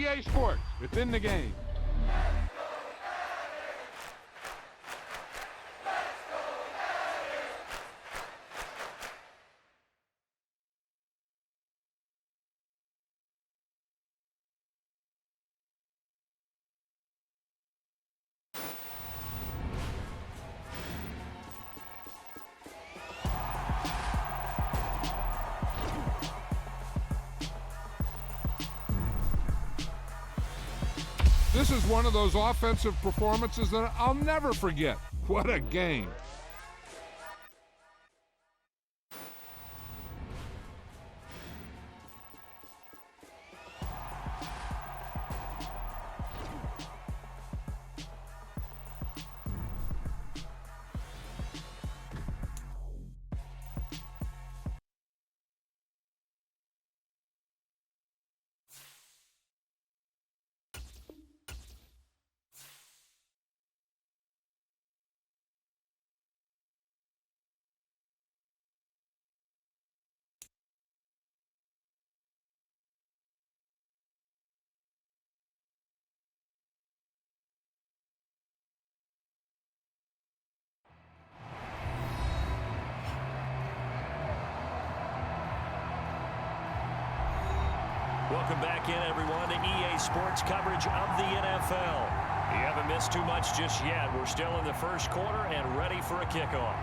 EA Sports. It's in the game. This is one of those offensive performances that I'll never forget. What a game. Welcome back in, everyone, to EA Sports coverage of the NFL. You haven't missed too much just yet. We're still in the first quarter and ready for a kickoff.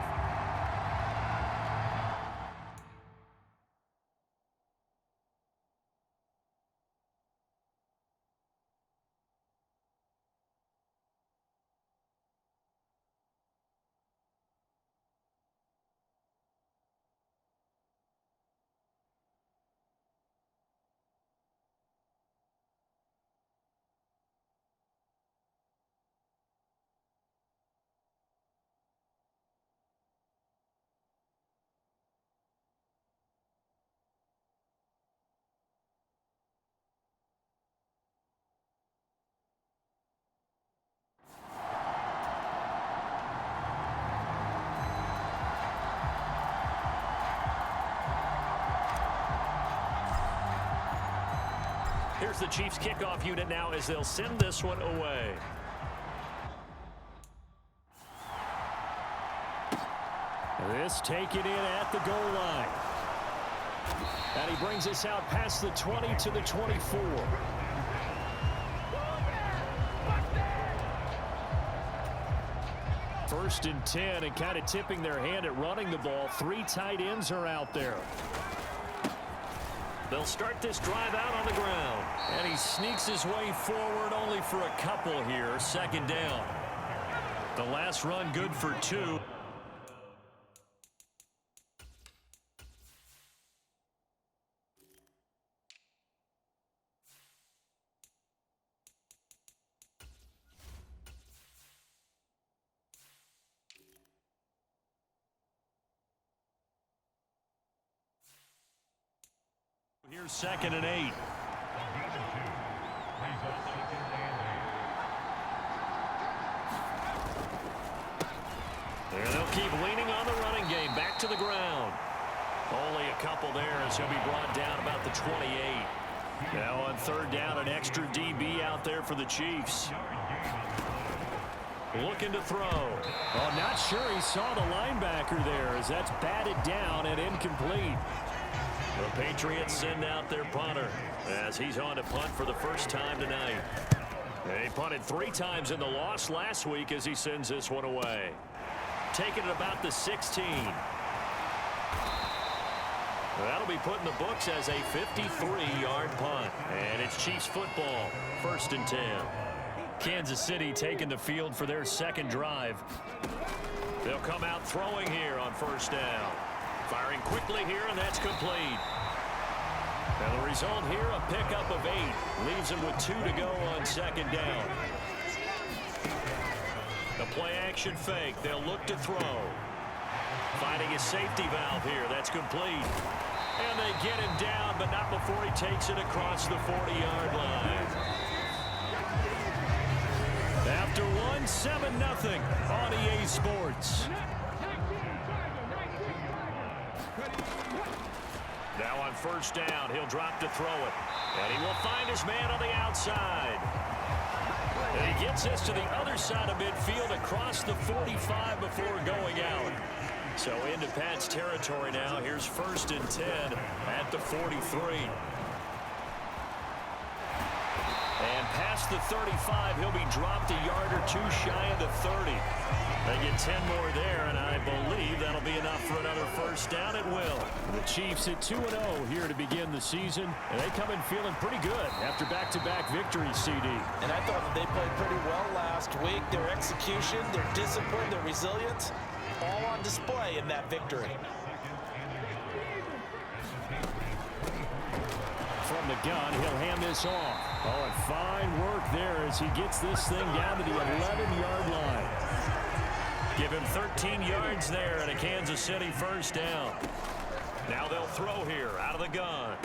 Here's the Chiefs kickoff unit now as they'll send this one away. This taken in at the goal line. And he brings us out past the 20 to the 24. First and 10, and kind of tipping their hand at running the ball. 3 tight ends are out there. They'll start this drive out on the ground. And he sneaks his way forward only for a couple here. Second down. The last run good for 2. Here's 2nd and 8. There they'll keep leaning on the running game. Back to the ground. Only a couple there as he'll be brought down about the 28. Now on 3rd down, an extra DB out there for the Chiefs. Looking to throw. Oh, not sure he saw the linebacker there as that's batted down and incomplete. The Patriots send out their punter as he's on to punt for the first time tonight. He punted 3 times in the loss last week as he sends this one away. Taking it about the 16. That'll be put in the books as a 53-yard punt. And it's Chiefs football, 1st and 10. Kansas City taking the field for their second drive. They'll come out throwing here on 1st down. Firing quickly here, and that's complete. Now the result here, a pickup of 8. Leaves him with 2 to go on 2nd down. The play action fake. They'll look to throw. Finding a safety valve here. That's complete. And they get him down, but not before he takes it across the 40-yard line. After one, 7-0 on EA Sports. Now on first down. He'll drop to throw it. And he will find his man on the outside. And he gets this to the other side of midfield across the 45 before going out. So into Pat's territory now. Here's 1st and 10 at the 43. And past the 35, he'll be dropped a yard or two shy of the 30. They get 10 more there, and I believe that'll be enough for another first down. It will. The Chiefs at 2-0 here to begin the season, and they come in feeling pretty good after back-to-back victories, CD. And I thought that they played pretty well last week. Their execution, their discipline, their resilience, all on display in that victory. From the gun, he'll hand this off. Oh, and fine work there as he gets this thing down to the 11-yard line. Give him 13 yards there and a Kansas City first down. Now they'll throw here out of the gun.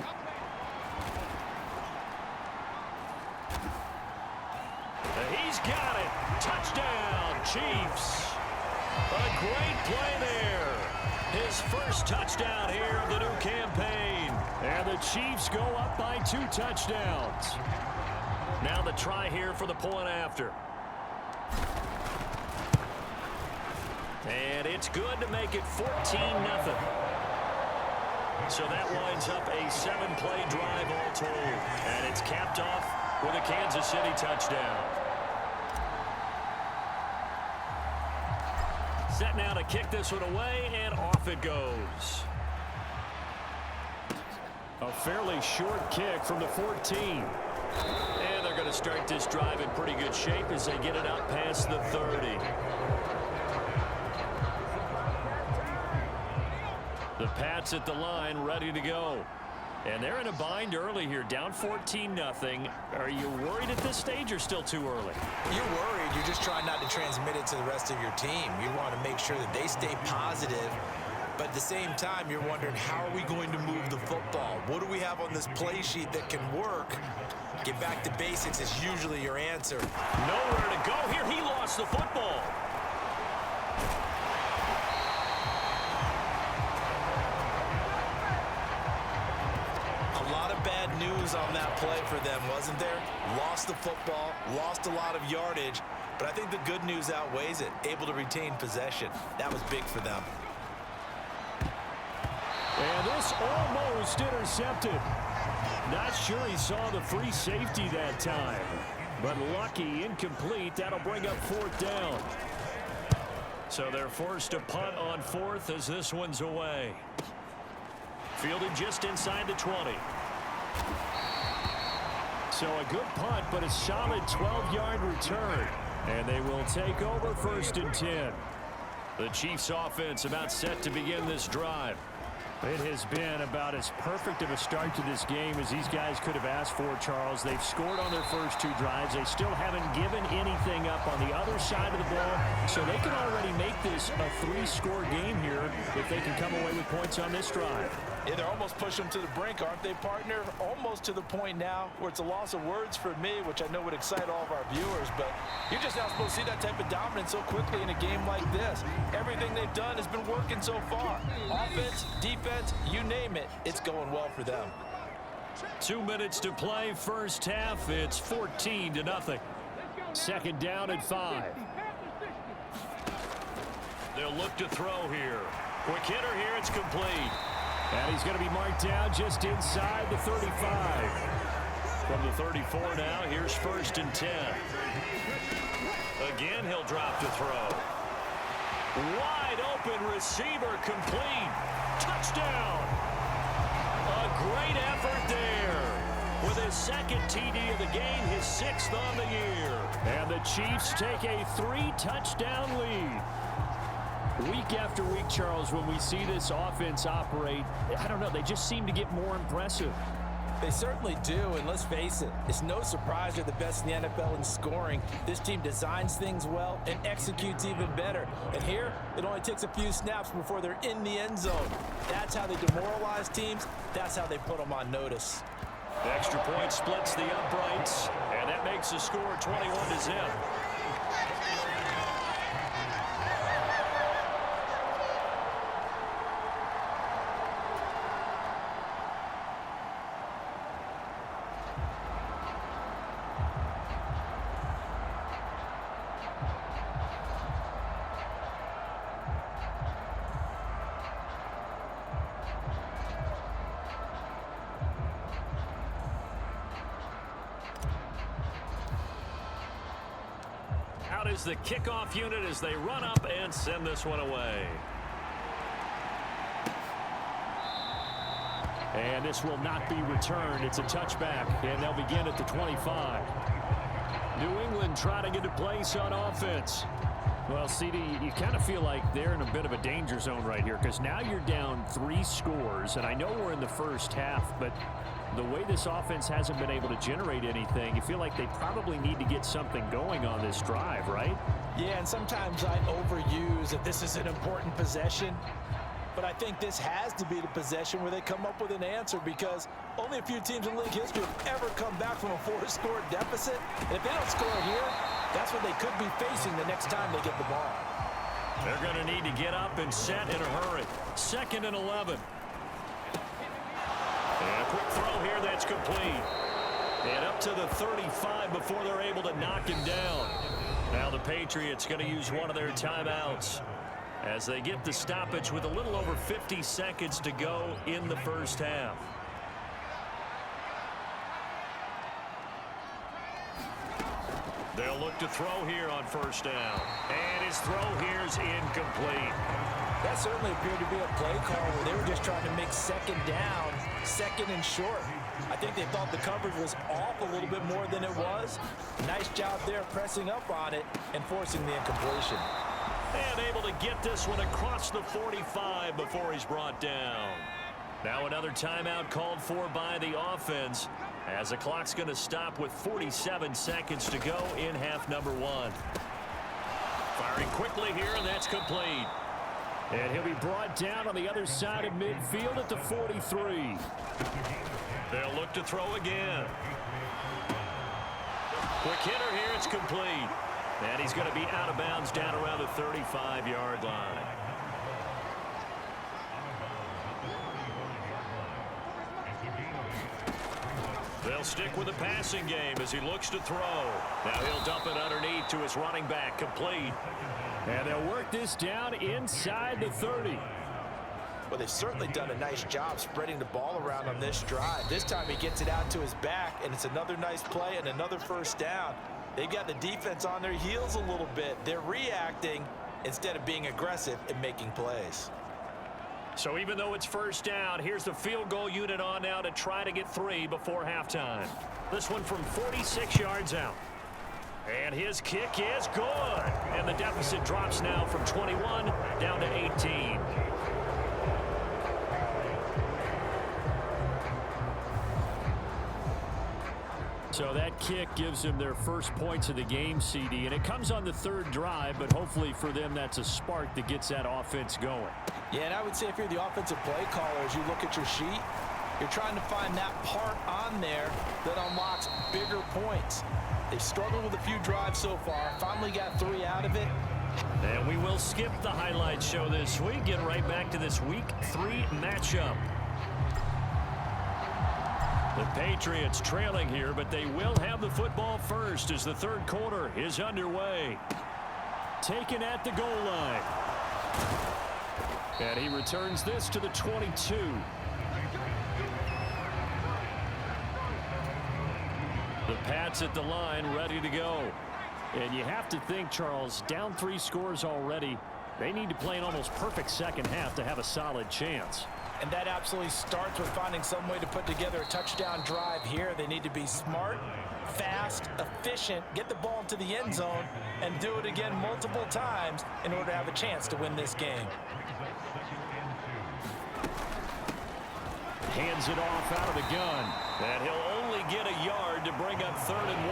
He's got it. Touchdown, Chiefs. A great play there. His first touchdown here of the new campaign. And the Chiefs go up by 2 touchdowns. Now the try here for the point after. And it's good to make it 14-0. So that winds up a 7-play drive all told. And it's capped off with a Kansas City touchdown. Set now to kick this one away, and off it goes. A fairly short kick from the 14. And they're going to start this drive in pretty good shape as they get it out past the 30. The Pats at the line ready to go. And they're in a bind early here, down 14-0. Are you worried at this stage or still too early? You're worried. You're just trying not to transmit it to the rest of your team. You want to make sure that they stay positive. But at the same time, you're wondering, how are we going to move the football? What do we have on this play sheet that can work? Get back to basics is usually your answer. Nowhere to go here. He lost the football. A lot of bad news on that play for them, wasn't there? Lost the football, lost a lot of yardage, but I think the good news outweighs it. Able to retain possession. That was big for them. And this almost intercepted. Not sure he saw the free safety that time. But lucky, incomplete. That'll bring up 4th down. So they're forced to punt on 4th as this one's away. Fielded just inside the 20. So a good punt, but a solid 12-yard return. And they will take over 1st and 10. The Chiefs offense about set to begin this drive. It has been about as perfect of a start to this game as these guys could have asked for, Charles. They've scored on their first 2 drives. They still haven't given anything up on the other side of the ball, so they can already make this a 3-score game here if they can come away with points on this drive. Yeah, they're almost pushing them to the brink, aren't they, partner? Almost to the point now where it's a loss of words for me, which I know would excite all of our viewers, but you're just not supposed to see that type of dominance so quickly in a game like this. Everything they've done has been working so far. Offense, defense, you name it, it's going well for them. 2 minutes to play, first half. It's 14-0. 2nd down at 5. They'll look to throw here. Quick hitter here, it's complete. And he's going to be marked down just inside the 35. From the 34 now, here's 1st and 10. Again, he'll drop to throw. Wide open receiver, complete. Touchdown. A great effort there. With his 2nd TD of the game, his 6th on the year. And the Chiefs take a 3-touchdown lead. Week after week, Charles, when we see this offense operate, I don't know, they just seem to get more impressive. They certainly do, and let's face it, it's no surprise they're the best in the NFL in scoring. This team designs things well and executes even better. And here, it only takes a few snaps before they're in the end zone. That's how they demoralize teams. That's how they put them on notice. The extra point splits the uprights, and that makes the score 21-0. out is the kickoff unit as they run up and send this one away. And this will not be returned. It's a touchback, and they'll begin at the 25. New England trying to get a place on offense. Well, CD, you kind of feel like they're in a bit of a danger zone right here because now you're down 3 scores, and I know we're in the first half, but the way this offense hasn't been able to generate anything, you feel like they probably need to get something going on this drive, right? Yeah, and sometimes I overuse that this is an important possession. But I think this has to be the possession where they come up with an answer because only a few teams in league history have ever come back from a 4-score deficit. And if they don't score here, that's what they could be facing the next time they get the ball. They're going to need to get up and set in a hurry. 2nd and 11. And a quick throw here that's complete. And up to the 35 before they're able to knock him down. Now the Patriots going to use one of their timeouts as they get the stoppage with a little over 50 seconds to go in the first half. They'll look to throw here on first down. And his throw here is incomplete. That certainly appeared to be a play call where they were just trying to make 2nd down, 2nd and short. I think they thought the coverage was off a little bit more than it was. Nice job there pressing up on it and forcing the incompletion. And able to get this one across the 45 before he's brought down. Now another timeout called for by the offense as the clock's going to stop with 47 seconds to go in half number 1. Firing quickly here, and that's complete. And he'll be brought down on the other side of midfield at the 43. They'll look to throw again. Quick hitter here, it's complete. And he's going to be out of bounds down around the 35-yard line. They'll stick with the passing game as he looks to throw. Now he'll dump it underneath to his running back, complete. And they'll work this down inside the 30. Well, they've certainly done a nice job spreading the ball around on this drive. This time he gets it out to his back, and it's another nice play and another first down. They've got the defense on their heels a little bit. They're reacting instead of being aggressive and making plays. So even though it's first down, here's the field goal unit on now to try to get 3 before halftime. This one from 46 yards out. And his kick is good. And the deficit drops now from 21 down to 18. So that kick gives them their first points of the game, CD, and it comes on the 3rd drive, but hopefully for them that's a spark that gets that offense going. Yeah, and I would say if you're the offensive play caller, as you look at your sheet, you're trying to find that part on there that unlocks bigger points. They've struggled with a few drives so far, finally got 3 out of it. And we will skip the highlight show this week, get right back to this Week 3 matchup. The Patriots trailing here, but they will have the football first as the 3rd quarter is underway. Taken at the goal line. And he returns this to the 22. The Pats at the line, ready to go. And you have to think, Charles, down 3 scores already. They need to play an almost perfect second half to have a solid chance. And that absolutely starts with finding some way to put together a touchdown drive here. They need to be smart, fast, efficient, get the ball into the end zone, and do it again multiple times in order to have a chance to win this game. Hands it off out of the gun. And he'll only get a yard to bring up 3rd and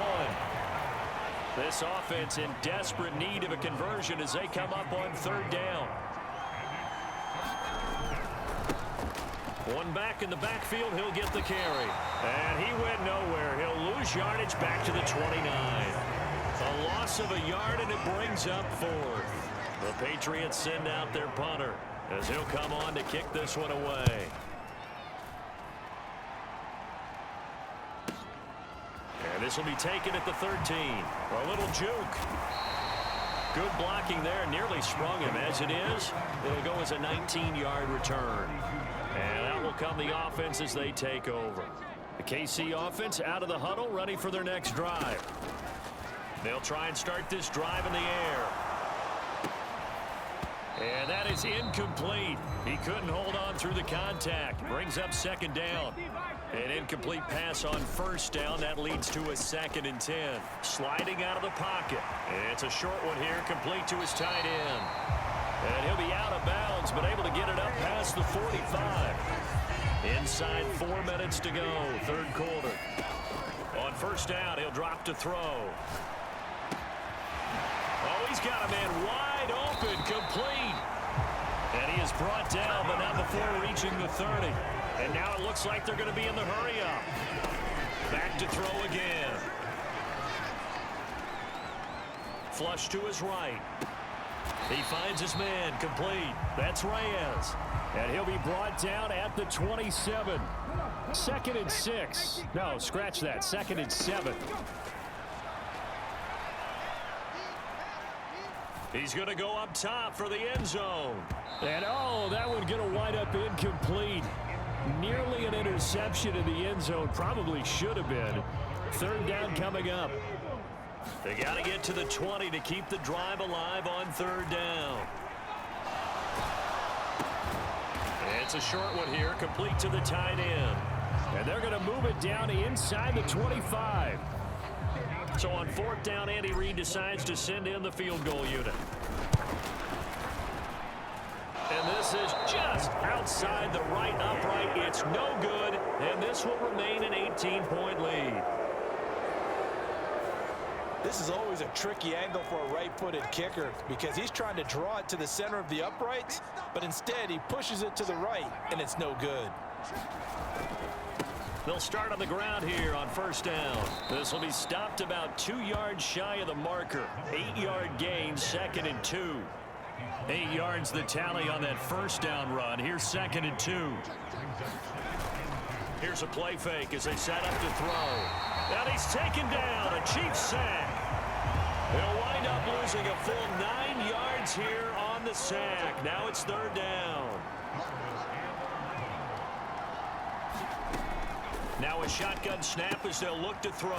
1. This offense in desperate need of a conversion as they come up on 3rd down. One back in the backfield, he'll get the carry. And he went nowhere. He'll lose yardage back to the 29. A loss of a yard, and it brings up 4th. The Patriots send out their punter as he'll come on to kick this one away. And this will be taken at the 13. A little juke. Good blocking there. Nearly sprung him. As it is, it'll go as a 19-yard return. And that will come the offense as they take over. The KC offense out of the huddle, ready for their next drive. They'll try and start this drive in the air. And that is incomplete. He couldn't hold on through the contact. Brings up second down. An incomplete pass on first down. That leads to a 2nd and 10. Sliding out of the pocket. It's a short one here, complete to his tight end. And he'll be out of bounds, but able to get it up past the 45. Inside 4 minutes to go, third quarter. On first down, he'll drop to throw. Oh, he's got a man wide open, complete. And he is brought down, but not before reaching the 30. And now it looks like they're going to be in the hurry-up. Back to throw again. Flush to his right. He finds his man, complete. That's Reyes. And he'll be brought down at the 27. 2nd and 6. No, scratch that. 2nd and 7. He's going to go up top for the end zone. And, oh, that one going to wind up incomplete. Nearly an interception in the end zone. Probably should have been. Third down coming up. They got to get to the 20 to keep the drive alive on third down. It's a short one here, complete to the tight end. And they're going to move it down inside the 25. So on 4th down, Andy Reid decides to send in the field goal unit. And this is just outside the right upright. It's no good, and this will remain an 18-point lead. This is always a tricky angle for a right-footed kicker because he's trying to draw it to the center of the uprights, but instead he pushes it to the right, and it's no good. They'll start on the ground here on first down. This will be stopped about 2 yards shy of the marker. 8-yard gain, 2nd and 2. 8 yards the tally on that first down run. Here's 2nd and 2. Here's a play fake as they set up to throw. And he's taken down, a Chiefs sack. They'll wind up losing a full 9 yards here on the sack. Now it's third down. Now a shotgun snap as they'll look to throw.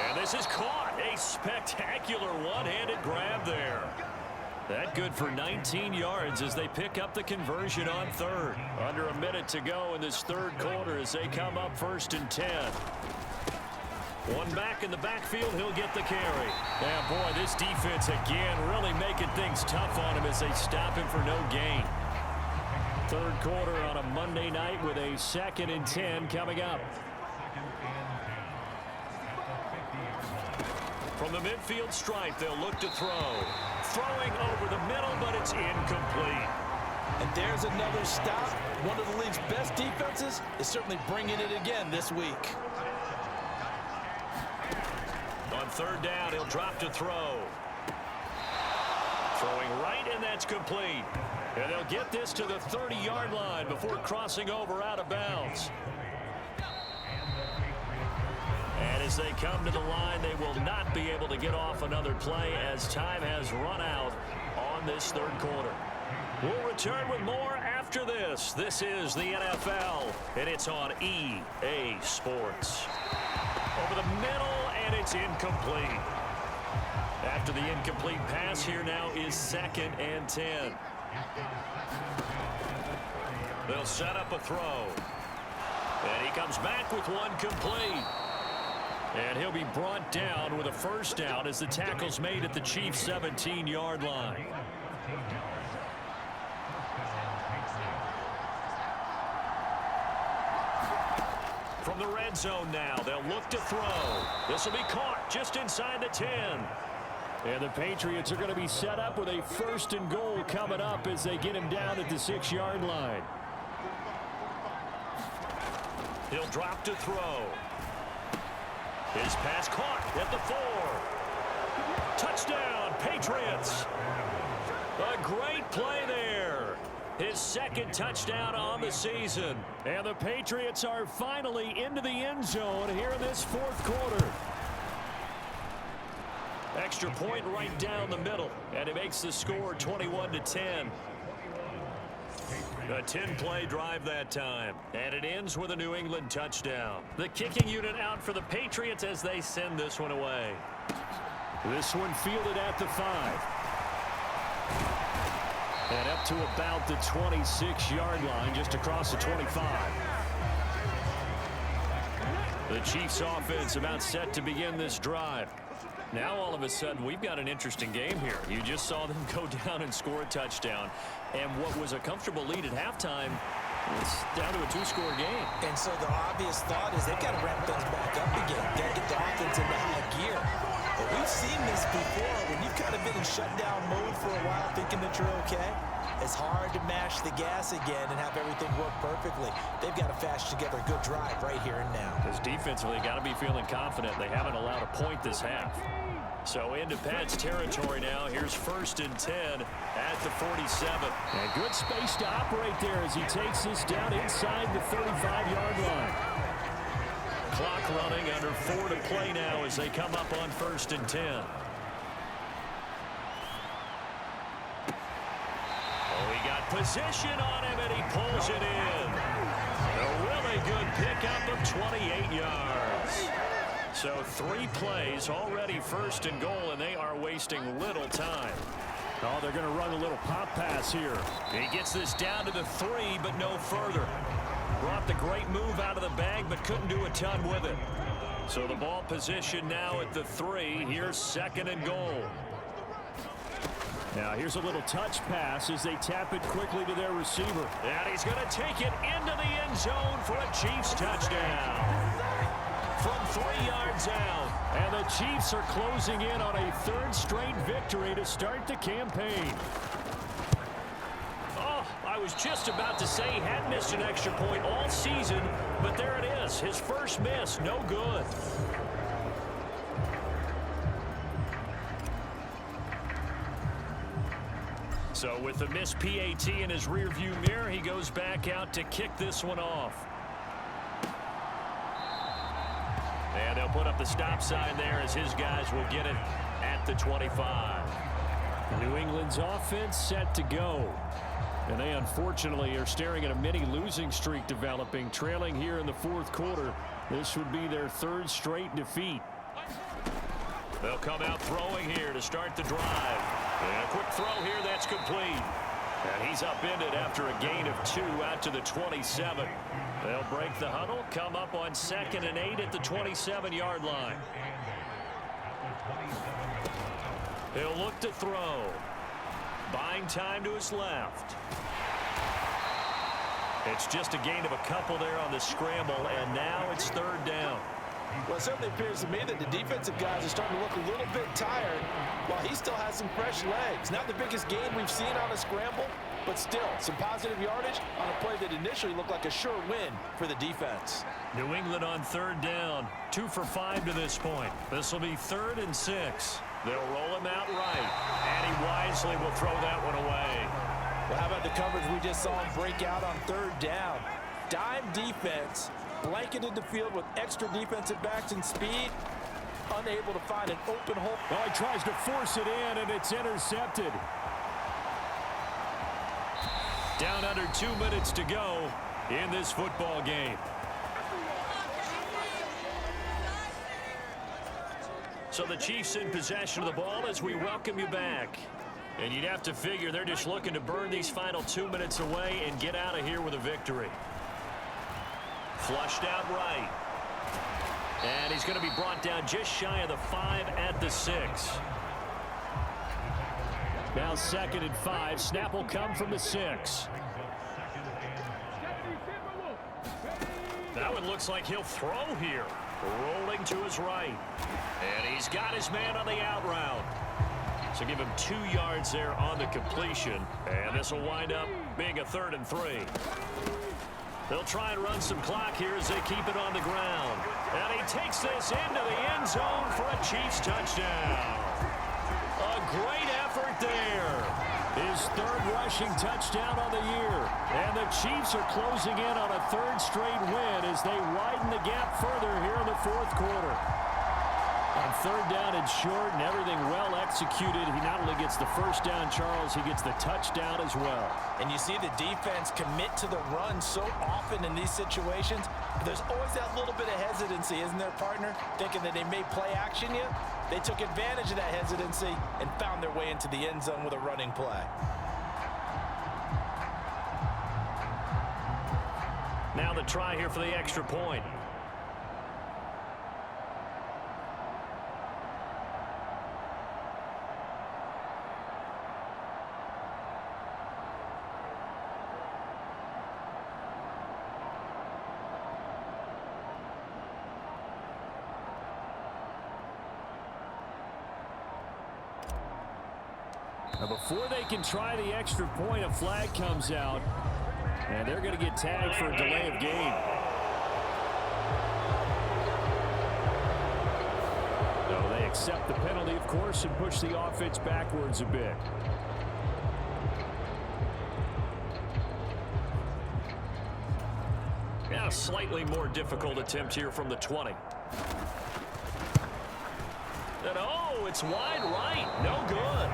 And this is caught. A spectacular one-handed grab there. That good for 19 yards as they pick up the conversion on third. Under a minute to go in this third quarter as they come up 1st and 10. One back in the backfield, he'll get the carry. Yeah, boy, this defense again really making things tough on him as they stop him for no gain. Third quarter on a Monday night with a 2nd and 10 coming up. From the midfield stripe, they'll look to throw. Throwing over the middle, but it's incomplete. And there's another stop. One of the league's best defenses is certainly bringing it again this week. On third down, he'll drop to throw. Throwing right, and that's complete. And they'll get this to the 30-yard line before crossing over out of bounds. And as they come to the line, they will not be able to get off another play as time has run out on this third quarter. We'll return with more after this. This is the NFL, and it's on EA Sports. Over the middle, and it's incomplete. After the incomplete pass, here now is 2nd and 10. They'll set up a throw. And he comes back with one complete. And he'll be brought down with a first down as the tackle's made at the Chiefs' 17-yard line. From the red zone now, they'll look to throw. This will be caught just inside the 10. And the Patriots are going to be set up with a 1st and goal coming up as they get him down at the 6-yard line. He'll drop to throw. His pass caught at the 4. Touchdown, Patriots. A great play there. His 2nd touchdown on the season. And the Patriots are finally into the end zone here in this 4th quarter. Extra point right down the middle, and it makes the score 21-10. A 10-play drive that time, and it ends with a New England touchdown. The kicking unit out for the Patriots as they send this one away. This one fielded at the 5. And up to about the 26-yard line, just across the 25. The Chiefs offense about set to begin this drive. Now all of a sudden we've got an interesting game here. You just saw them go down and score a touchdown. And what was a comfortable lead at halftime, it's down to a 2-score game. And so the obvious thought is they've got to ramp things back up again. Got to get the offense into high gear. But we've seen this before when you've kind of been in shutdown mode for a while thinking that you're okay. It's hard to mash the gas again and have everything work perfectly. They've got to fashion together a good drive right here and now. Because defensively, got to be feeling confident. They haven't allowed a point this half. So into Pat's territory now. Here's 1st and 10 at the 47. And good space to operate there as he takes this down inside the 35-yard line. Clock running, under 4 to play now as they come up on 1st and 10. Oh, he got position on him, and he pulls it in. A really good pickup of 28 yards. So 3 plays, already 1st and goal, and they are wasting little time. Oh, they're going to run a little pop pass here. He gets this down to the 3, but no further. Brought the great move out of the bag, but couldn't do a ton with it. So the ball position now at the 3. Here's 2nd and goal. Now here's a little touch pass as they tap it quickly to their receiver. And he's going to take it into the end zone for a Chiefs touchdown. From 3 yards out. And the Chiefs are closing in on a 3rd straight victory to start the campaign. Oh, I was just about to say he hadn't missed an extra point all season, but there it is. His first miss, no good. So with the missed PAT in his rearview mirror, he goes back out to kick this one off. And they'll put up the stop sign there as his guys will get it at the 25. New England's offense set to go. And they unfortunately are staring at a mini losing streak developing, trailing here in the 4th quarter. This would be their 3rd straight defeat. They'll come out throwing here to start the drive. And a quick throw here that's complete. And he's upended after a gain of 2 out to the 27. They'll break the huddle, come up on 2nd and 8 at the 27-yard line. He'll look to throw. Buying time to his left. It's just a gain of a couple there on the scramble, and now it's 3rd down. Well, it certainly appears to me that the defensive guys are starting to look a little bit tired while he still has some fresh legs. Not the biggest gain we've seen on a scramble, but still some positive yardage on a play that initially looked like a sure win for the defense. New England on 3rd down. 2 for 5 to this point. This will be 3rd and 6. They'll roll him out right, and he wisely will throw that one away. Well, how about the coverage we just saw him break out on 3rd down? Dime defense, blanketed the field with extra defensive backs and speed, unable to find an open hole. Oh, he tries to force it in, and it's intercepted. Down under 2 minutes to go in this football game. So the Chiefs in possession of the ball as we welcome you back. And you'd have to figure they're just looking to burn these final 2 minutes away and get out of here with a victory. Flushed out right. And he's going to be brought down just shy of the 5 at the 6. Now 2nd and 5. Snap will come from the 6. That one looks like he'll throw here. Rolling to his right. And he's got his man on the out route. So give him 2 yards there on the completion. And this will wind up being a 3rd and 3. They'll try and run some clock here as they keep it on the ground. And he takes this into the end zone for a Chiefs touchdown. A great effort there. His 3rd rushing touchdown on the year. And the Chiefs are closing in on a 3rd straight win as they widen the gap further here in the 4th quarter. On 3rd down and short and everything well executed, he not only gets the 1st down, Charles, he gets the touchdown as well. And you see the defense commit to the run so often in these situations. There's always that little bit of hesitancy, isn't there, partner? Thinking that they may play action you. They took advantage of that hesitancy and found their way into the end zone with a running play. Now the try here for the extra point. Now before they can try the extra point, a flag comes out, and they're going to get tagged for a delay of game. So they accept the penalty, of course, and push the offense backwards a bit. Yeah, a slightly more difficult attempt here from the 20. And oh, it's wide right. No good.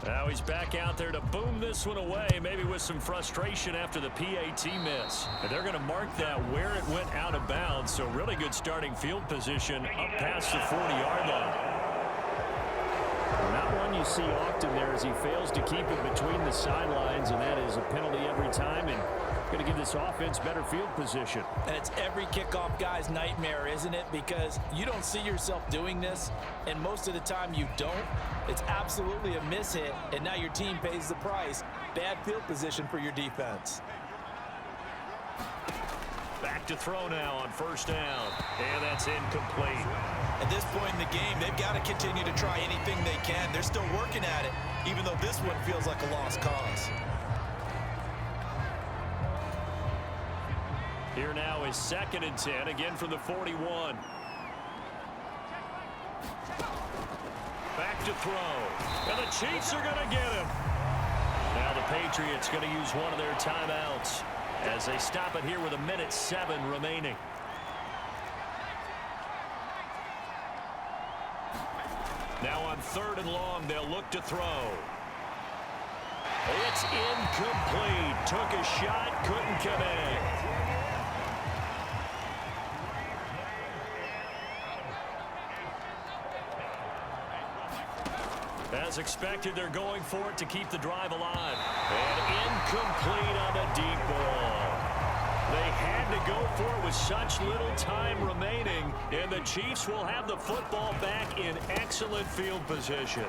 Now he's back out there to boom this one away, maybe with some frustration after the PAT miss. And they're going to mark that where it went out of bounds, so really good starting field position up past the 40-yard line. Well, not one you see often there as he fails to keep it between the sidelines, and that is a penalty every time, and going to give this offense better field position. And it's every kickoff guy's nightmare, isn't it? Because you don't see yourself doing this, and most of the time you don't. It's absolutely a mishit, and now your team pays the price. Bad field position for your defense. Back to throw now on first down, and that's incomplete. At this point in the game, they've got to continue to try anything they can. They're still working at it, even though this one feels like a lost cause. Here now is 2nd and 10, again from the 41. Back to throw, and the Chiefs are going to get him. Now the Patriots going to use one of their timeouts as they stop it here with 1:07 remaining. Now on 3rd and long, they'll look to throw. It's incomplete. Took a shot, couldn't connect. As expected, they're going for it to keep the drive alive. And incomplete on the deep ball. They had to go for it with such little time remaining, and the Chiefs will have the football back in excellent field position.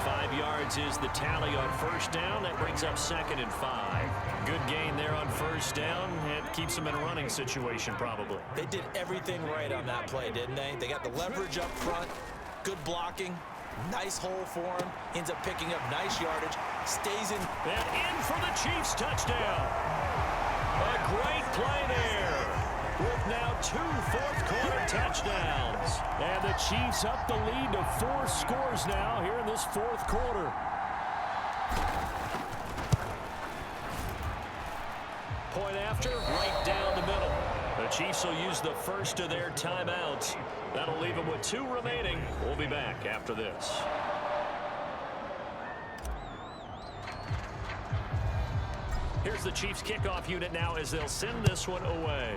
5 yards is the tally on first down. That brings up 2nd and 5. Good gain there on first down. It keeps them in a running situation probably. They did everything right on that play, didn't they? They got the leverage up front, good blocking, nice hole for him, ends up picking up nice yardage, stays in. And in for the Chiefs touchdown. A great play there. with now 2 fourth-quarter touchdowns. And the Chiefs up the lead to 4 scores now here in this fourth quarter. Point after, right down the middle. The Chiefs will use the first of their timeouts. That'll leave them with 2 remaining. We'll be back after this. Here's the Chiefs kickoff unit now as they'll send this one away.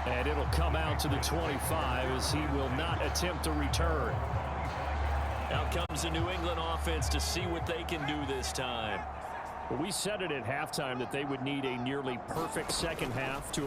And it'll come out to the 25 as he will not attempt to return. Out comes the New England offense to see what they can do this time. Well, we said it at halftime that they would need a nearly perfect second half to